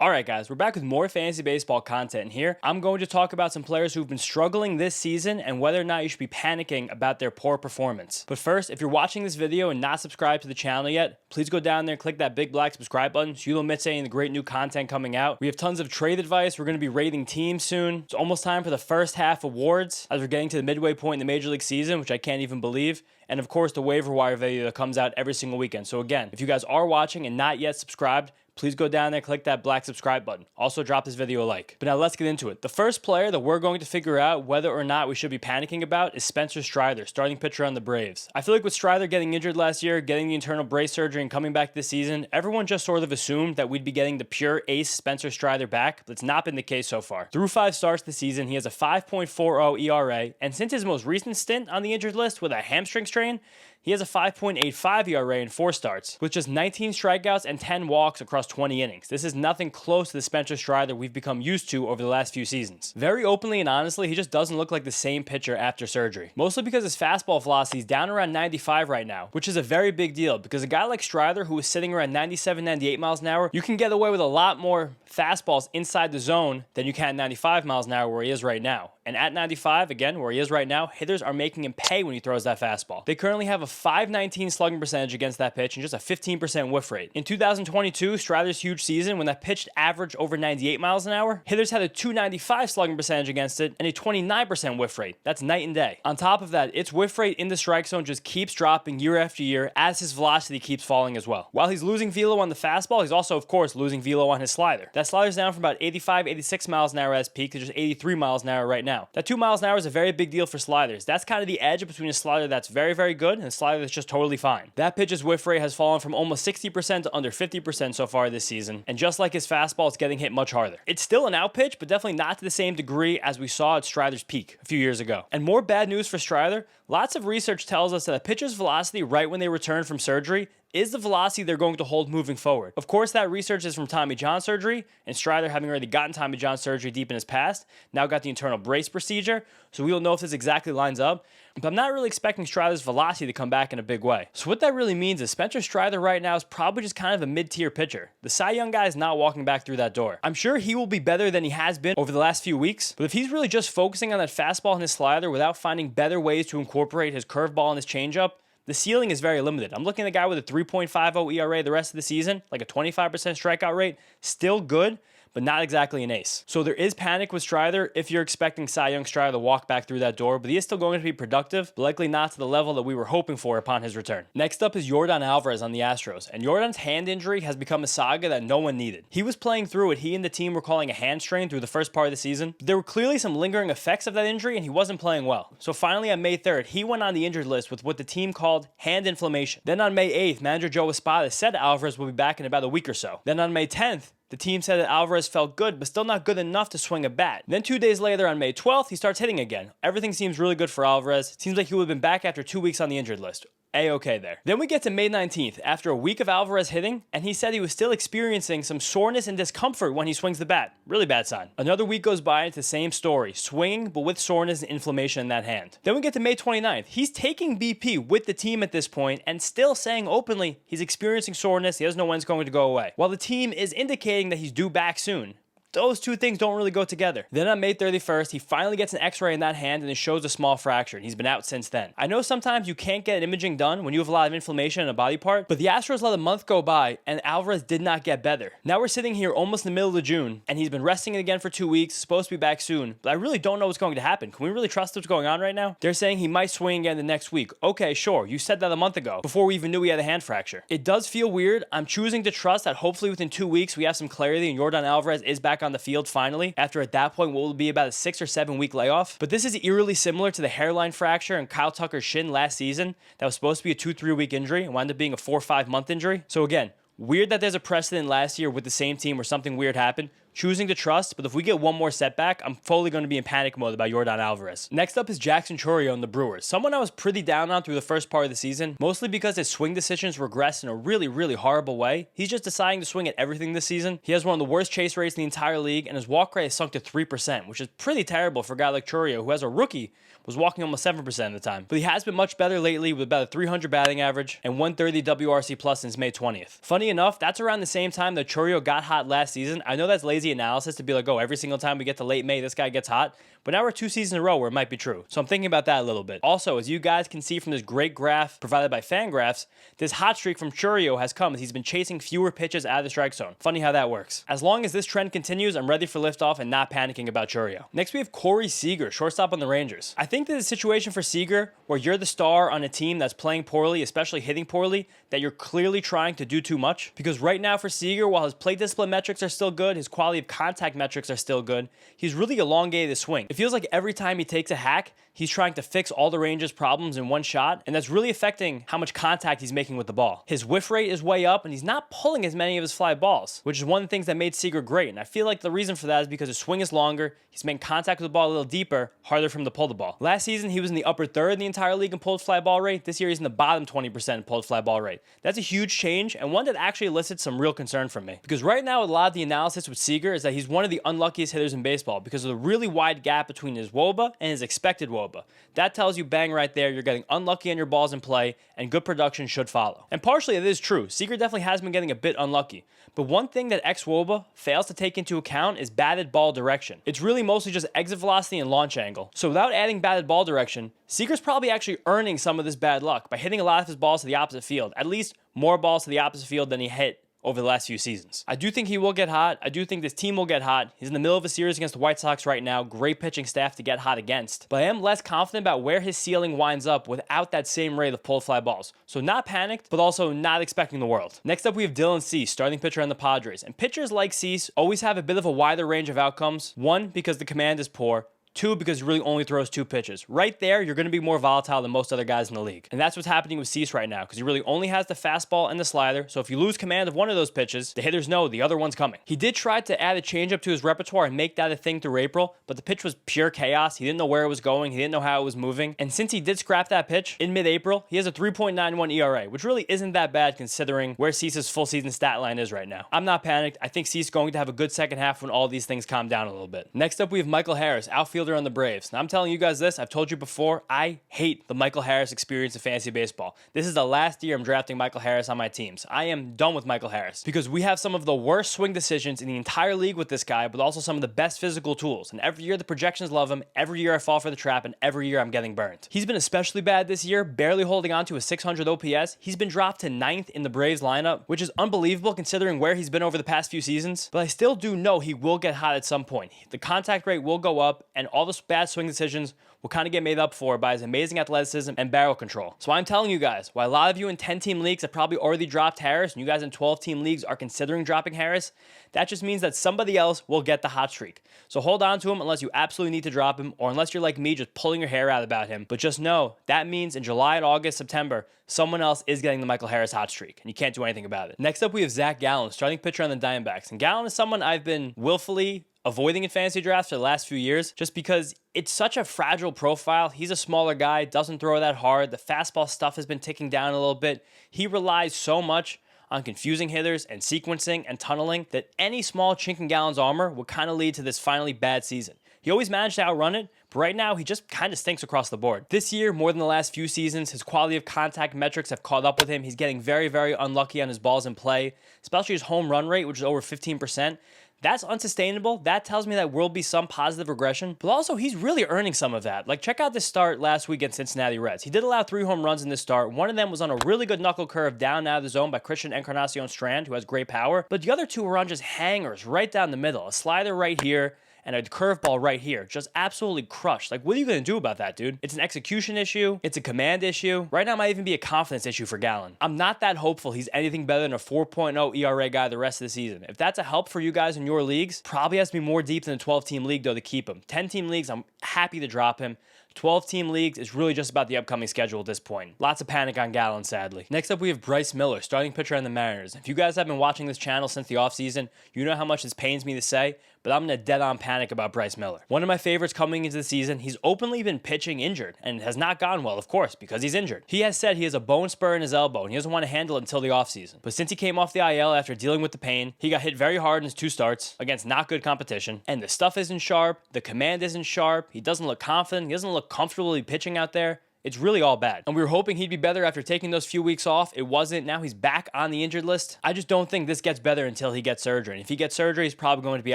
Alright guys, we're back with more fantasy baseball content, and here I'm going to talk about some players who've been struggling this season and whether or not you should be panicking about their poor performance. But first, if you're watching this video and not subscribed to the channel yet, please go down there and click that big black subscribe button so you don't miss any of the great new content coming out. We have tons of trade advice, we're going to be rating teams soon. It's almost time for the first half awards as we're getting to the midway point in the Major League season, which I can't even believe. And of course, the waiver wire video that comes out every single weekend. So again, if you guys are watching and not yet subscribed, please go down there, click that black subscribe button. Also drop this video a like. But now let's get into it. The first player that we're going to figure out whether or not we should be panicking about is Spencer Strider, starting pitcher on the Braves. I feel like with Strider getting injured last year, getting the internal brace surgery and coming back this season, everyone just sort of assumed that we'd be getting the pure ace Spencer Strider back, but it's not been the case so far. Through 5 starts this season, he has a 5.40 ERA, and since his most recent stint on the injured list with a hamstring strain, he has a 5.85 ERA in 4 starts, with just 19 strikeouts and 10 walks across 20 innings. This is nothing close to the Spencer Strider we've become used to over the last few seasons. Very openly and honestly, he just doesn't look like the same pitcher after surgery. Mostly because his fastball velocity is down around 95 right now, which is a very big deal because a guy like Strider, who is sitting around 97, 98 miles an hour, you can get away with a lot more fastballs inside the zone than you can 95 miles an hour where he is right now. And at 95, again, where he is right now, hitters are making him pay when he throws that fastball. They currently have a .519 slugging percentage against that pitch and just a 15% whiff rate. In 2022, Strider's huge season, when that pitch averaged over 98 miles an hour, hitters had a .295 slugging percentage against it and a 29% whiff rate. That's night and day. On top of that, its whiff rate in the strike zone just keeps dropping year after year as his velocity keeps falling as well. While he's losing velo on the fastball, he's also, of course, losing velo on his slider. That slider's down from about 85, 86 miles an hour as peak to just 83 miles an hour right now. That 2 miles an hour is a very big deal for sliders. That's kind of the edge between a slider that's very, very good and a slider that's just totally fine. That pitch's whiff rate has fallen from almost 60% to under 50% so far this season, and just like his fastball, it's getting hit much harder. It's still an out pitch, but definitely not to the same degree as we saw at Strider's peak a few years ago. And more bad news for Strider, lots of research tells us that a pitcher's velocity right when they return from surgery is the velocity they're going to hold moving forward. Of course, that research is from Tommy John surgery, and Strider, having already gotten Tommy John surgery deep in his past, now got the internal brace procedure, so we don't know if this exactly lines up, but I'm not really expecting Strider's velocity to come back in a big way. So what that really means is Spencer Strider right now is probably just kind of a mid-tier pitcher. The Cy Young guy is not walking back through that door. I'm sure he will be better than he has been over the last few weeks, but if he's really just focusing on that fastball and his slider without finding better ways to incorporate his curveball and his changeup, the ceiling is very limited. I'm looking at a guy with a 3.50 ERA the rest of the season, like a 25% strikeout rate, still good, but not exactly an ace. So there is panic with Strider if you're expecting Cy Young Strider to walk back through that door, but he is still going to be productive, but likely not to the level that we were hoping for upon his return. Next up is Yordan Alvarez on the Astros, and Yordan's hand injury has become a saga that no one needed. He was playing through what he and the team were calling a hand strain through the first part of the season. There were clearly some lingering effects of that injury, and he wasn't playing well. So finally on May 3rd, he went on the injured list with what the team called hand inflammation. Then on May 8th, manager Joe Espada said Alvarez will be back in about a week or so. Then on May 10th, the team said that Alvarez felt good, but still not good enough to swing a bat. Then 2 days later, on May 12th, he starts hitting again. Everything seems really good for Alvarez. It seems like he would have been back after 2 weeks on the injured list. A-okay there. Then we get to May 19th, after a week of Alvarez hitting, and he said he was still experiencing some soreness and discomfort when he swings the bat. Really bad sign. Another week goes by, and it's the same story. Swinging, but with soreness and inflammation in that hand. Then we get to May 29th. He's taking BP with the team at this point, and still saying openly he's experiencing soreness, he doesn't know when it's going to go away. While the team is indicating that he's due back soon. Those two things don't really go together. Then on May 31st, he finally gets an x-ray in that hand and it shows a small fracture, and he's been out since then. I know sometimes you can't get imaging done when you have a lot of inflammation in a body part, but the Astros let a month go by and Alvarez did not get better. Now we're sitting here almost in the middle of June, and he's been resting again for 2 weeks, supposed to be back soon, but I really don't know what's going to happen. Can we really trust what's going on right now? They're saying he might swing again the next week. Okay, sure, you said that a month ago, before we even knew he had a hand fracture. It does feel weird. I'm choosing to trust that hopefully within 2 weeks we have some clarity and Yordan Alvarez is back on the field finally, after at that point what will be about a 6 or 7 week layoff. But this is eerily similar to the hairline fracture in Kyle Tucker's shin last season that was supposed to be a 2-3 week injury and wound up being a 4 or 5 month injury. So again, weird that there's a precedent last year with the same team where something weird happened, choosing to trust, but if we get one more setback, I'm fully going to be in panic mode about Yordan Alvarez. Next up is Jackson Chourio and the Brewers. Someone I was pretty down on through the first part of the season, mostly because his swing decisions regressed in a really horrible way. He's just deciding to swing at everything this season. He has one of the worst chase rates in the entire league, and his walk rate has sunk to 3%, which is pretty terrible for a guy like Chourio, who as a rookie was walking almost 7% of the time. But he has been much better lately with about a 300 batting average and 130 WRC plus since May 20th. Funny enough, that's around the same time that Chourio got hot last season. I know that's lazy analysis to be like, oh, every single time we get to late May, this guy gets hot. But now we're 2 seasons in a row where it might be true. So I'm thinking about that a little bit. Also, as you guys can see from this great graph provided by Fangraphs, this hot streak from Chourio has come as he's been chasing fewer pitches out of the strike zone. Funny how that works. As long as this trend continues, I'm ready for liftoff and not panicking about Chourio. Next, we have Corey Seager, shortstop on the Rangers. I think there's a situation for Seager where you're the star on a team that's playing poorly, especially hitting poorly, that you're clearly trying to do too much. Because right now for Seager, while his plate discipline metrics are still good, his quality of contact metrics are still good, he's really elongated his swing. It feels like every time he takes a hack, he's trying to fix all the Rangers' problems in one shot, and that's really affecting how much contact he's making with the ball. His whiff rate is way up, and he's not pulling as many of his fly balls, which is one of the things that made Seager great. And I feel like the reason for that is because his swing is longer, he's making contact with the ball a little deeper, harder for him to pull the ball. Last season, he was in the upper third in the entire league in pulled fly ball rate. This year, he's in the bottom 20% in pulled fly ball rate. That's a huge change, and one that actually elicits some real concern from me. Because right now, a lot of the analysis with Seager is that he's one of the unluckiest hitters in baseball because of the really wide gap between his WOBA and his expected WOBA. That tells you bang right there, you're getting unlucky on your balls in play, and good production should follow. And partially it is true. Seager definitely has been getting a bit unlucky. But one thing that xWOBA fails to take into account is batted ball direction. It's really mostly just exit velocity and launch angle. So without adding batted ball direction, Seager's probably actually earning some of this bad luck by hitting a lot of his balls to the opposite field. At least more balls to the opposite field than he hit over the last few seasons. I do think he will get hot. I do think this team will get hot. He's in the middle of a series against the White Sox right now. Great pitching staff to get hot against. But I am less confident about where his ceiling winds up without that same rate of pulled fly balls. So not panicked, but also not expecting the world. Next up, we have Dylan Cease, starting pitcher on the Padres. And pitchers like Cease always have a bit of a wider range of outcomes. One, because the command is poor. Two, because he really only throws 2 pitches. Right there, you're going to be more volatile than most other guys in the league. And that's what's happening with Cease right now, because he really only has the fastball and the slider. So if you lose command of one of those pitches, the hitters know the other one's coming. He did try to add a changeup to his repertoire and make that a thing through April, but the pitch was pure chaos. He didn't know where it was going. He didn't know how it was moving. And since he did scrap that pitch in mid-April, he has a 3.91 ERA, which really isn't that bad considering where Cease's full season stat line is right now. I'm not panicked. I think Cease is going to have a good second half when all these things calm down a little bit. Next up, we have Michael Harris, outfielder on the Braves. Now, I'm telling you guys this, I've told you before, I hate the Michael Harris experience in fantasy baseball. This is the last year I'm drafting Michael Harris on my teams. I am done with Michael Harris because we have some of the worst swing decisions in the entire league with this guy, but also some of the best physical tools. And every year the projections love him, every year I fall for the trap, and every year I'm getting burned. He's been especially bad this year, barely holding on to a 600 OPS. He's been dropped to 9th in the Braves lineup, which is unbelievable considering where he's been over the past few seasons. But I still do know he will get hot at some point. The contact rate will go up, and all the bad swing decisions will kind of get made up for by his amazing athleticism and barrel control. So I'm telling you guys, while a lot of you in 10-team leagues have probably already dropped Harris, and you guys in 12-team leagues are considering dropping Harris, that just means that somebody else will get the hot streak. So hold on to him unless you absolutely need to drop him, or unless you're like me, just pulling your hair out about him. But just know, that means in July and August, September, someone else is getting the Michael Harris hot streak, and you can't do anything about it. Next up, we have Zac Gallen, starting pitcher on the Diamondbacks. And Gallen is someone I've been willfully avoiding in fantasy drafts for the last few years just because it's such a fragile profile. He's a smaller guy, doesn't throw that hard. The fastball stuff has been ticking down a little bit. He relies so much on confusing hitters and sequencing and tunneling that any small chink in Gallen's armor would kind of lead to this finally bad season. He always managed to outrun it, but right now he just kind of stinks across the board. This year, more than the last few seasons, his quality of contact metrics have caught up with him. He's getting very, very unlucky on his balls in play, especially his home run rate, which is over 15%. That's unsustainable. That tells me that will be some positive regression, but also he's really earning some of that. Like, check out this start last week against Cincinnati Reds. He did allow 3 home runs in this start. One of them was on a really good knuckle curve down out of the zone by Christian Encarnacion Strand, who has great power, but the other 2 were on just hangers right down the middle. A slider right here and a curveball right here, just absolutely crushed. Like, what are you going to do about that, dude? It's an execution issue. It's a command issue. Right now, it might even be a confidence issue for Gallen. I'm not that hopeful he's anything better than a 4.0 ERA guy the rest of the season. If that's a help for you guys in your leagues, probably has to be more deep than a 12-team league, though, to keep him. 10-team leagues, I'm happy to drop him. 12-team leagues is really just about the upcoming schedule at this point. Lots of panic on Gallen, sadly. Next up, we have Bryce Miller, starting pitcher on the Mariners. If you guys have been watching this channel since the offseason, you know how much this pains me to say, but I'm going to dead-on panic about Bryce Miller. One of my favorites coming into the season, he's openly been pitching injured, and has not gone well, of course, because he's injured. He has said he has a bone spur in his elbow, and he doesn't want to handle it until the offseason. But since he came off the IL after dealing with the pain, he got hit very hard in his 2 starts against not good competition, and the stuff isn't sharp, the command isn't sharp, he doesn't look confident, he doesn't look comfortably pitching out there. It's really all bad. And we were hoping he'd be better after taking those few weeks off. It wasn't. Now he's back on the injured list. I just don't think this gets better until he gets surgery. And if he gets surgery, he's probably going to be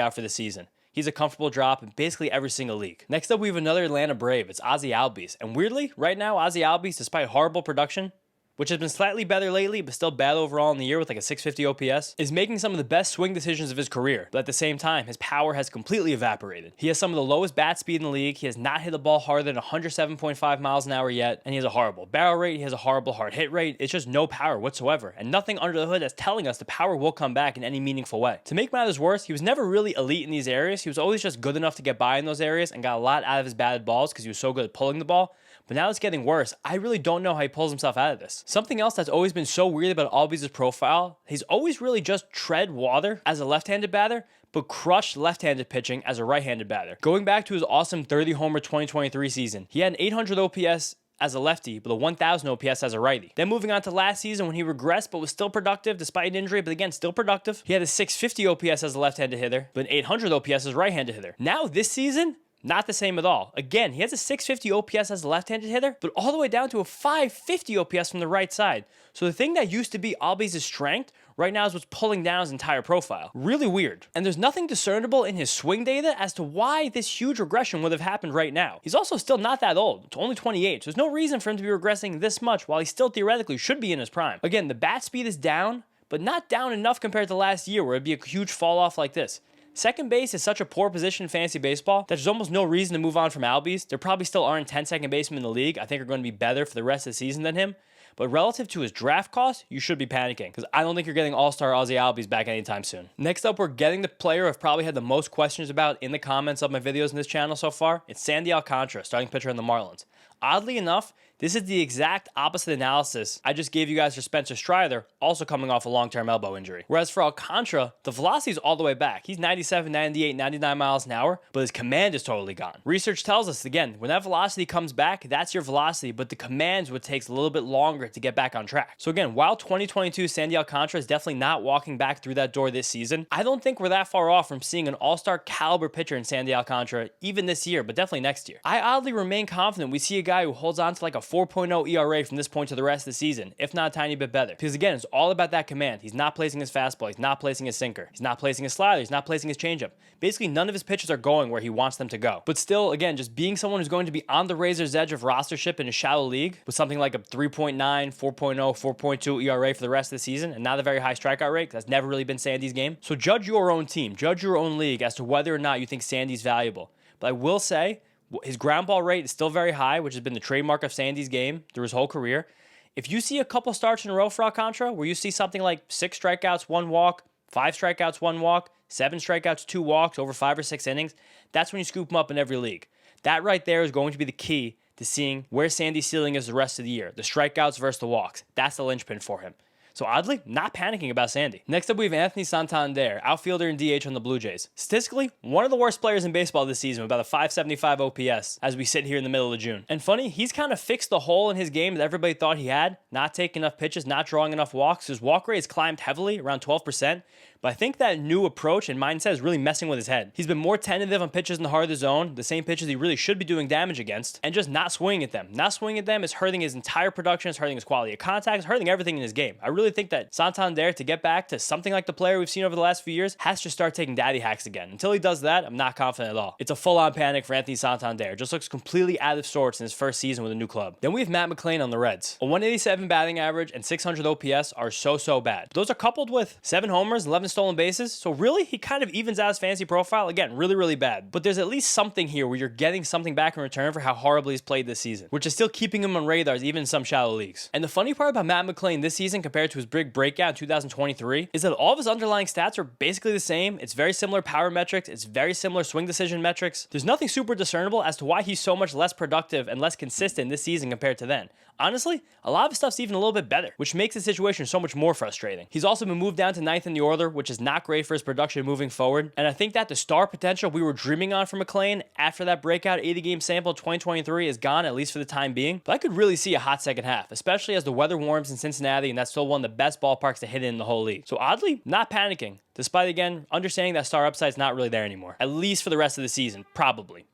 out for the season. He's a comfortable drop in basically every single league. Next up, we have another Atlanta Brave. It's Ozzie Albies. And weirdly, right now, Ozzie Albies, despite horrible production, which has been slightly better lately, but still bad overall in the year with like a 650 OPS, is making some of the best swing decisions of his career. But at the same time, his power has completely evaporated. He has some of the lowest bat speed in the league. He has not hit the ball harder than 107.5 miles an hour yet. And he has a horrible barrel rate. He has a horrible hard hit rate. It's just no power whatsoever. And nothing under the hood that's telling us the power will come back in any meaningful way. To make matters worse, he was never really elite in these areas. He was always just good enough to get by in those areas and got a lot out of his batted balls because he was so good at pulling the ball. But now it's getting worse. I really don't know how he pulls himself out of this. Something else that's always been so weird about Albies' profile, he's always really just tread water as a left-handed batter, but crushed left-handed pitching as a right-handed batter. Going back to his awesome 30-homer 2023 season, he had an 800 OPS as a lefty, but a 1,000 OPS as a righty. Then moving on to last season when he regressed, but was still productive despite an injury, but again, still productive. He had a 650 OPS as a left-handed hitter, but an 800 OPS as a right-handed hitter. Now this season, not the same at all. Again, he has a 650 OPS as a left-handed hitter, but all the way down to a 550 OPS from the right side. So the thing that used to be Albies' strength right now is what's pulling down his entire profile. Really weird. And there's nothing discernible in his swing data as to why this huge regression would have happened right now. He's also still not that old. It's only 28. So there's no reason for him to be regressing this much while he still theoretically should be in his prime. Again, the bat speed is down, but not down enough compared to last year where it'd be a huge fall off like this. Second base is such a poor position in fantasy baseball that there's almost no reason to move on from Albies. There probably still aren't 10 second basemen in the league I think are going to be better for the rest of the season than him. But relative to his draft cost, you should be panicking because I don't think you're getting all-star Ozzie Albies back anytime soon. Next up, we're getting the player I've probably had the most questions about in the comments of my videos in this channel so far. It's Sandy Alcantara, starting pitcher on the Marlins. Oddly enough, this is the exact opposite analysis I just gave you guys for Spencer Strider, also coming off a long-term elbow injury. Whereas for Alcantara, the velocity is all the way back. He's 97, 98, 99 miles an hour, but his command is totally gone. Research tells us, again, when that velocity comes back, that's your velocity, but the command's what takes a little bit longer to get back on track. So again, while 2022 Sandy Alcantara is definitely not walking back through that door this season, I don't think we're that far off from seeing an all-star caliber pitcher in Sandy Alcantara even this year, but definitely next year. I oddly remain confident we see a guy who holds on to like a 4.0 ERA from this point to the rest of the season, if not a tiny bit better. Because again, it's all about that command. He's not placing his fastball. He's not placing his sinker. He's not placing his slider. He's not placing his changeup. Basically, none of his pitches are going where he wants them to go. But still, again, just being someone who's going to be on the razor's edge of rostership in a shallow league with something like a 3.9, 4.0, 4.2 ERA for the rest of the season and not a very high strikeout rate, because that's never really been Sandy's game. So judge your own team. Judge your own league as to whether or not you think Sandy's valuable. But I will say, his ground ball rate is still very high, which has been the trademark of Sandy's game through his whole career. If you see a couple starts in a row for Alcantara where you see something like 6 strikeouts, 1 walk, 5 strikeouts, 1 walk, 7 strikeouts, 2 walks over 5 or 6 innings, that's when you scoop him up in every league. That right there is going to be the key to seeing where Sandy's ceiling is the rest of the year. The strikeouts versus the walks. That's the linchpin for him. So oddly, not panicking about Sandy. Next up, we have Anthony Santander, outfielder and DH on the Blue Jays. Statistically, one of the worst players in baseball this season with about a 575 OPS as we sit here in the middle of June. And funny, he's kind of fixed the hole in his game that everybody thought he had, not taking enough pitches, not drawing enough walks. His walk rate has climbed heavily, around 12%. But I think that new approach and mindset is really messing with his head. He's been more tentative on pitches in the heart of the zone, the same pitches he really should be doing damage against, and just not swinging at them. Not swinging at them is hurting his entire production, it's hurting his quality of contact, it's hurting everything in his game. I really think that Santander, to get back to something like the player we've seen over the last few years, has to start taking daddy hacks again. Until he does that, I'm not confident at all. It's a full-on panic for Anthony Santander. Just looks completely out of sorts in his first season with a new club. Then we have Matt McLain on the Reds. A 187 batting average and 600 OPS are so bad. Those are coupled with 7 homers, 11 stolen bases, so really, he kind of evens out his fantasy profile. Again, really, really bad. But there's at least something here where you're getting something back in return for how horribly he's played this season, which is still keeping him on radars even in some shallow leagues. And the funny part about Matt McLain this season compared to his big breakout in 2023 is that all of his underlying stats are basically the same. It's very similar power metrics. It's very similar swing decision metrics. There's nothing super discernible as to why he's so much less productive and less consistent this season compared to then. Honestly, a lot of his stuff's even a little bit better, which makes the situation so much more frustrating. He's also been moved down to 9th in the order, which is not great for his production moving forward. And I think that the star potential we were dreaming on for McLain after that breakout 80-game sample in 2023 is gone, at least for the time being. But I could really see a hot second half, especially as the weather warms in Cincinnati, and that's still one of the best ballparks to hit in the whole league. So oddly, not panicking, despite, again, understanding that star upside's not really there anymore. At least for the rest of the season. Probably,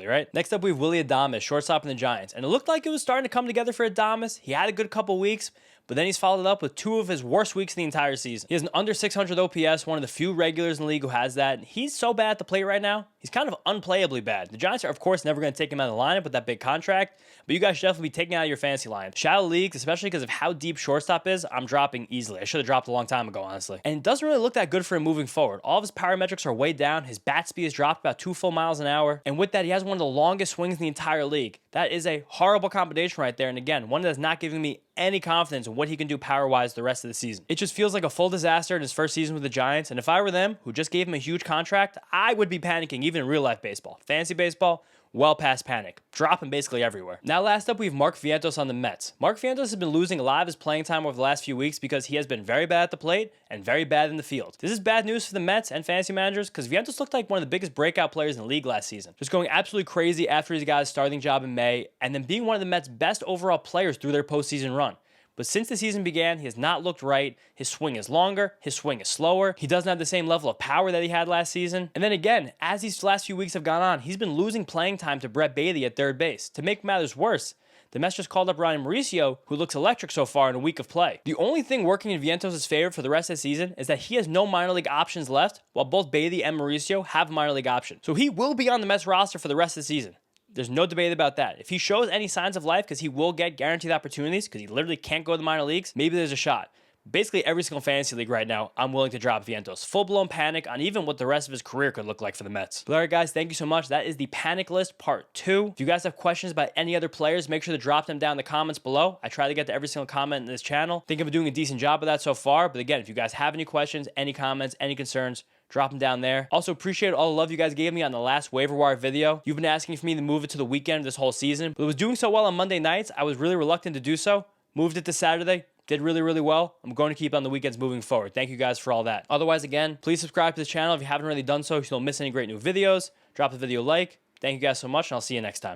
right? Next up, we have Willy Adames, shortstop in the Giants. And it looked like it was starting to come together for Adames. He had a good couple weeks, but then he's followed it up with two of his worst weeks in the entire season. He has an under 600 OPS, one of the few regulars in the league who has that. He's so bad at the plate right now, he's kind of unplayably bad. The Giants are, of course, never going to take him out of the lineup with that big contract, but you guys should definitely be taking out of your fantasy lineup. Shallow leagues, especially because of how deep shortstop is, I'm dropping easily. I should have dropped a long time ago, honestly. And it doesn't really look that good for him moving forward. All of his power metrics are way down. His bat speed has dropped about 2 full miles an hour. And with that, he has one of the longest swings in the entire league. That is a horrible combination right there. And again, one that's not giving me any confidence in what he can do power-wise the rest of the season. It just feels like a full disaster in his first season with the Giants. And if I were them, who just gave him a huge contract, I would be panicking even in real-life baseball. Fantasy baseball, well past panic. Drop him basically everywhere. Now last up, we have Mark Vientos on the Mets. Mark Vientos has been losing a lot of his playing time over the last few weeks because he has been very bad at the plate and very bad in the field. This is bad news for the Mets and fantasy managers because Vientos looked like one of the biggest breakout players in the league last season. Just going absolutely crazy after he got his starting job in May and then being one of the Mets' best overall players through their postseason run. But since the season began, he has not looked right. His swing is longer. His swing is slower. He doesn't have the same level of power that he had last season. And then again, as these last few weeks have gone on, he's been losing playing time to Brett Baty at third base. To make matters worse, the Mets just called up Ryan Mauricio, who looks electric so far in a week of play. The only thing working in Vientos' favor for the rest of the season is that he has no minor league options left, while both Baty and Mauricio have minor league options. So he will be on the Mets roster for the rest of the season. There's no debate about that. If he shows any signs of life, because he will get guaranteed opportunities, because he literally can't go to the minor leagues, maybe there's a shot. Basically, every single fantasy league right now, I'm willing to drop Vientos. Full-blown panic on even what the rest of his career could look like for the Mets. But all right, guys, thank you so much. That is the Panic List Part 2. If you guys have questions about any other players, make sure to drop them down in the comments below. I try to get to every single comment in this channel. I think I'm doing a decent job of that so far. But again, if you guys have any questions, any comments, any concerns, drop them down there. Also, appreciate all the love you guys gave me on the last waiver wire video. You've been asking for me to move it to the weekend of this whole season, but it was doing so well on Monday nights, I was really reluctant to do so. Moved it to Saturday. Did really, really well. I'm going to keep on the weekends moving forward. Thank you guys for all that. Otherwise, again, please subscribe to this channel if you haven't already done so, so you don't miss any great new videos. Drop the video a like. Thank you guys so much, and I'll see you next time.